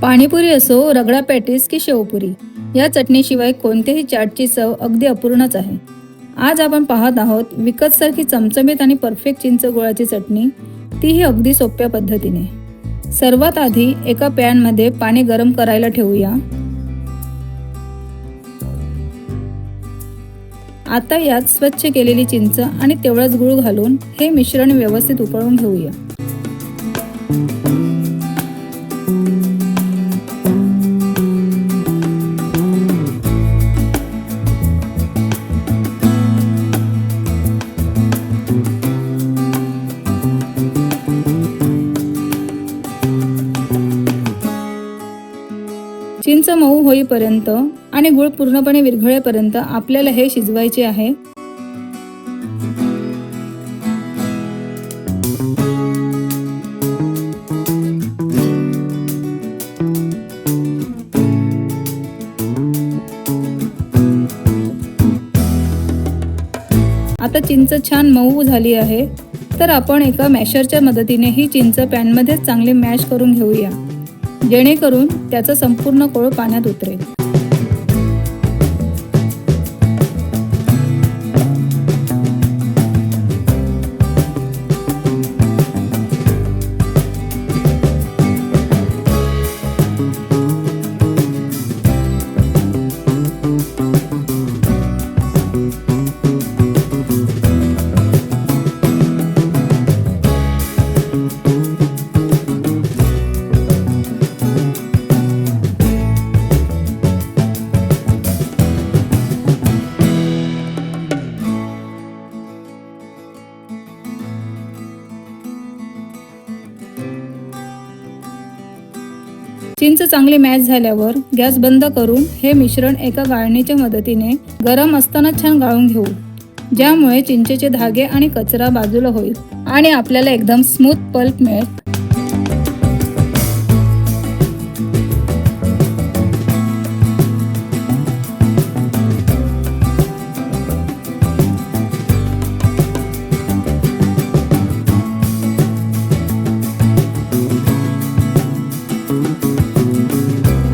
पाणीपुरी असो, रगडा पॅटीस की शेवपुरी, या चटणीशिवाय कोणत्याही चाटची चव अगदी अपूर्णच आहे। आज आपण पाहत आहोत विकतसारखी चमचमीत आणि परफेक्ट चिंच गुळाची चटणी, तीही अगदी सोप्या पद्धतीने। सर्वात आधी एका पॅनमध्ये पाणी गरम करायला ठेवूया। आता यात स्वच्छ केलेली चिंच आणि तेवढाच गूळ घालून हे मिश्रण व्यवस्थित उकळून घेऊया। चिंच मऊ होईपर्यंत आणि गूळ पूर्णपणे विरघळेपर्यंत आपल्याला हे शिजवायचे आहे। आता चिंच छान मऊ झाली आहे, तर आपण एका मॅशरच्या मदतीने ही चिंच पॅनमध्ये चांगली मॅश करून घेऊया, जेणेकरून त्याचा संपूर्ण कोळ पाण्यात उतरेल। चिंच चांगली मॅश झाल्यावर गॅस बंद करून हे मिश्रण एका गाळणीच्या मदतीने गरम असताना छान गाळून घेऊ, ज्यामुळे चिंचेचे धागे आणि कचरा बाजूला होईल आणि आपल्याला एकदम स्मूथ पल्प मिळेल।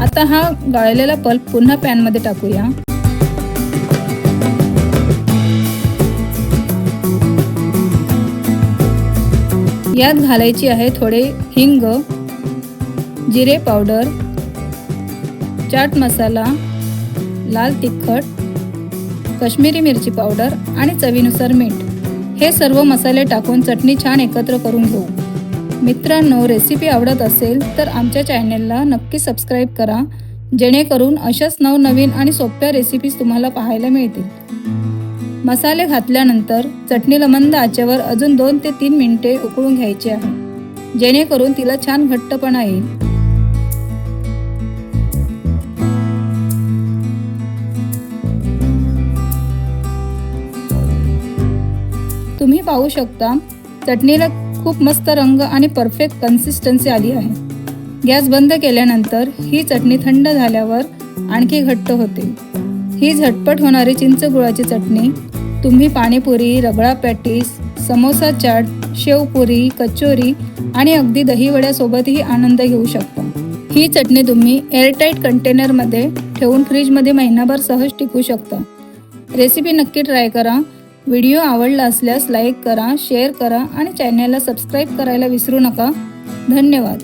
आता हा गाळलेला पल्प पुन्हा पॅनमध्ये टाकूया। यात घालायची आहे थोडे हिंग, जिरे पावडर, चाट मसाला, लाल तिखट, काश्मीरी मिरची पावडर आणि चवीनुसार मीठ। हे सर्व मसाले टाकून चटणी छान एकत्र करून घेऊ। मित्रांनो, रेसिपी आवडत असेल तर आमच्या चॅनलला नक्की सबस्क्राईब करा, जेणेकरून अशाच नवनवीन आणि सोप्या रेसिपीज तुम्हाला पाहायला मिळतील। मसाले घातल्यानंतर चटणीला मंद आचेवर अजून 2 ते 3 मिनिटे उकळून घ्यायचे आहे, जेणेकरून तिला छान घट्टपणा येईल। तुम्ही पाहू शकता चटणीला खूप मस्त रंग आणि परफेक्ट कन्सिस्टन्सी आली आहे। गॅस बंद केल्यानंतर ही चटणी थंड झाल्यावर आणखी घट्ट होते। ही झटपट होणारी चिंच गुळाची चटणी तुम्ही पाणीपुरी, रगडा पॅटीस, समोसा चाट, शेवपुरी, कचोरी आणि अगदी दहीवड्यासोबतही आनंद घेऊ शकता। ही चटणी तुम्ही एअरटाईट कंटेनरमध्ये ठेवून फ्रीजमध्ये महिनाभर सहज टिकू शकता। रेसिपी नक्की ट्राय करा। व्हिडिओ आवडला असल्यास लाईक करा, शेअर करा आणि चॅनलला सबस्क्राईब करायला विसरू नका। धन्यवाद।